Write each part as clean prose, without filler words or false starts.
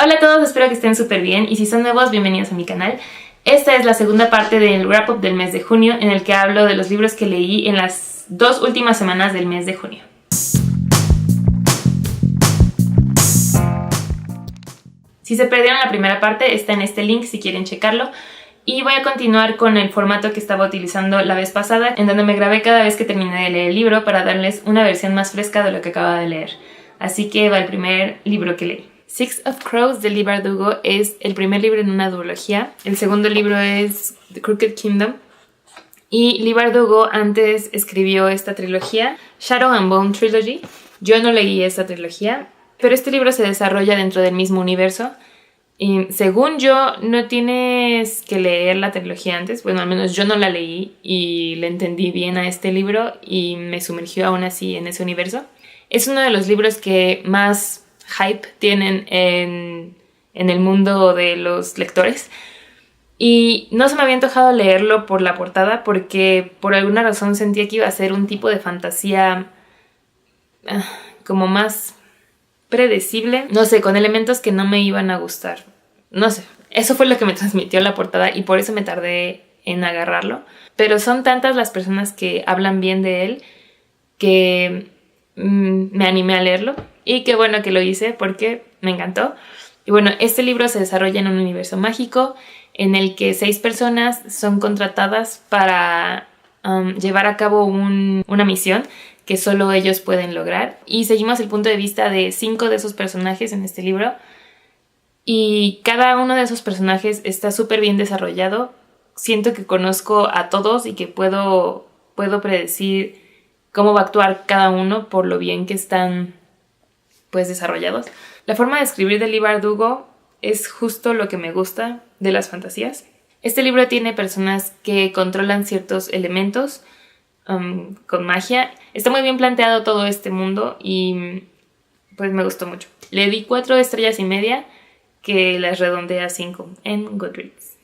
Hola a todos, espero que estén súper bien y si son nuevos, bienvenidos a mi canal. Esta es la segunda parte del wrap-up del mes de junio en el que hablo de los libros que leí en las 2 últimas semanas del mes de junio. Si se perdieron la primera parte, está en este link si quieren checarlo. Y voy a continuar con el formato que estaba utilizando la vez pasada, en donde me grabé cada vez que terminé de leer el libro para darles una versión más fresca de lo que acababa de leer. Así que va el primer libro que leí. Six of Crows de Leigh Bardugo es el primer libro en una duología. El segundo libro es The Crooked Kingdom. Y Leigh Bardugo antes escribió esta trilogía, Shadow and Bone Trilogy. Yo no leí esta trilogía, pero este libro se desarrolla dentro del mismo universo. Y según yo, no tienes que leer la trilogía antes. Bueno, al menos yo no la leí y le entendí bien a este libro y me sumergió aún así en ese universo. Es uno de los libros que más hype tienen en el mundo de los lectores. Y no se me había antojado leerlo por la portada porque por alguna razón sentía que iba a ser un tipo de fantasía como más predecible, no sé, con elementos que no me iban a gustar, no sé, eso fue lo que me transmitió la portada y por eso me tardé en agarrarlo, pero son tantas las personas que hablan bien de él que me animé a leerlo y qué bueno que lo hice porque me encantó. Y bueno, este libro se desarrolla en un universo mágico en el que 6 personas son contratadas para llevar a cabo una misión que solo ellos pueden lograr. Y seguimos el punto de vista de 5 de esos personajes en este libro. Y cada uno de esos personajes está súper bien desarrollado. Siento que conozco a todos y que puedo predecir cómo va a actuar cada uno por lo bien que están pues desarrollados. La forma de escribir de Leigh Bardugo es justo lo que me gusta de las fantasías. Este libro tiene personas que controlan ciertos elementos con magia. Está muy bien planteado todo este mundo y pues me gustó mucho. Le di 4,5 estrellas que las redondeé a 5 en Goodreads.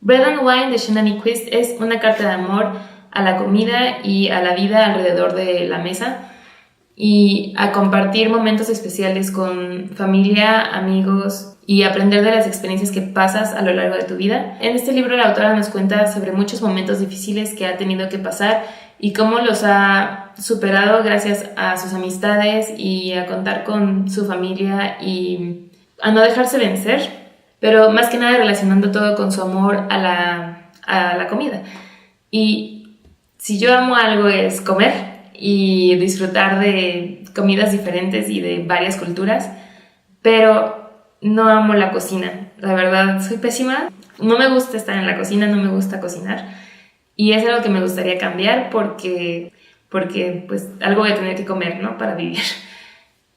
Bread and Wine de Shannon Nyquist es una carta de amor a la comida y a la vida alrededor de la mesa y a compartir momentos especiales con familia, amigos y aprender de las experiencias que pasas a lo largo de tu vida. En este libro la autora nos cuenta sobre muchos momentos difíciles que ha tenido que pasar y cómo los ha superado gracias a sus amistades y a contar con su familia y a no dejarse vencer, pero más que nada relacionando todo con su amor a la comida. Y si yo amo algo es comer y disfrutar de comidas diferentes y de varias culturas, pero no amo la cocina. La verdad, soy pésima. No me gusta estar en la cocina, no me gusta cocinar. Y es algo que me gustaría cambiar porque pues algo voy a tener que comer, ¿no? Para vivir.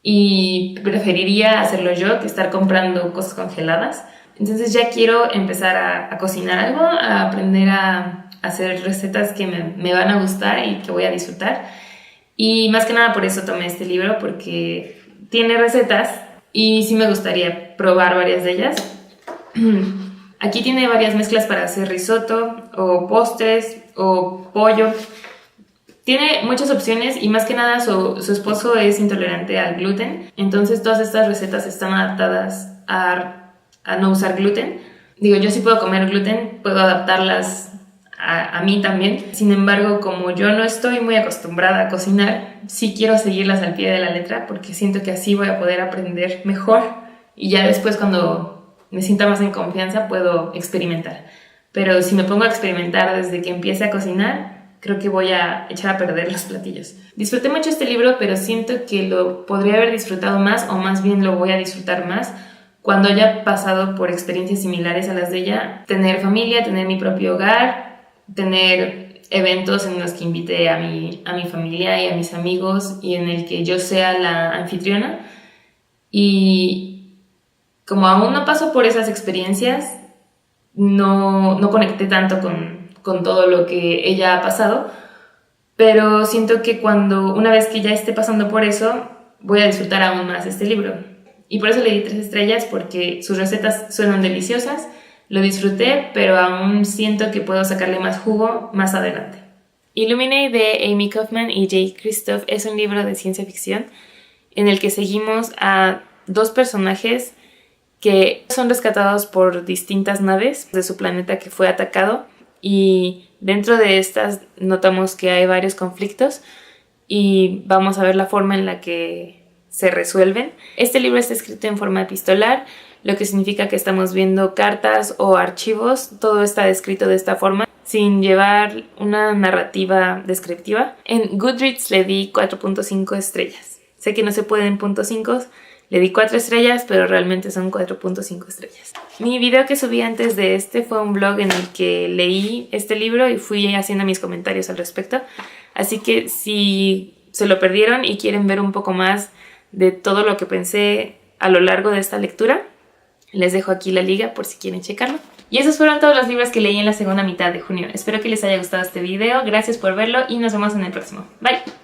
Y preferiría hacerlo yo que estar comprando cosas congeladas. Entonces ya quiero empezar a cocinar algo, a aprender a hacer recetas que me van a gustar y que voy a disfrutar. Y más que nada por eso tomé este libro, porque tiene recetas y sí me gustaría probar varias de ellas. Aquí tiene varias mezclas para hacer risotto o postres o pollo. Tiene muchas opciones y más que nada su esposo es intolerante al gluten. Entonces todas estas recetas están adaptadas a no usar gluten. Digo, yo sí puedo comer gluten, puedo adaptarlas a mí también. Sin embargo, como yo no estoy muy acostumbrada a cocinar, sí quiero seguirlas al pie de la letra porque siento que así voy a poder aprender mejor y ya después cuando me sienta más en confianza puedo experimentar. Pero si me pongo a experimentar desde que empiece a cocinar, creo que voy a echar a perder los platillos. Disfruté mucho este libro, pero siento que lo podría haber disfrutado más, o más bien lo voy a disfrutar más cuando haya pasado por experiencias similares a las de ella. Tener familia, tener mi propio hogar, tener eventos en los que invite a mi familia y a mis amigos y en el que yo sea la anfitriona. Y como aún no paso por esas experiencias, no conecté tanto con todo lo que ella ha pasado, pero siento que una vez que ya esté pasando por eso, voy a disfrutar aún más este libro. Y por eso le di 3 estrellas, porque sus recetas suenan deliciosas, lo disfruté, pero aún siento que puedo sacarle más jugo más adelante. Illuminae de Amy Kaufman y Jay Kristoff es un libro de ciencia ficción en el que seguimos a 2 personajes que son rescatados por distintas naves de su planeta que fue atacado, y dentro de estas notamos que hay varios conflictos y vamos a ver la forma en la que se resuelven. Este libro está escrito en forma epistolar, lo que significa que estamos viendo cartas o archivos. Todo está descrito de esta forma, sin llevar una narrativa descriptiva. En Goodreads le di 4.5 estrellas. Sé que no se puede en .5, le di 4 estrellas, pero realmente son 4.5 estrellas. Mi video que subí antes de este fue un blog en el que leí este libro y fui haciendo mis comentarios al respecto. Así que si se lo perdieron y quieren ver un poco más de todo lo que pensé a lo largo de esta lectura, les dejo aquí la liga por si quieren checarlo. Y esos fueron todos los libros que leí en la segunda mitad de junio. Espero que les haya gustado este video, gracias por verlo y nos vemos en el próximo. Bye.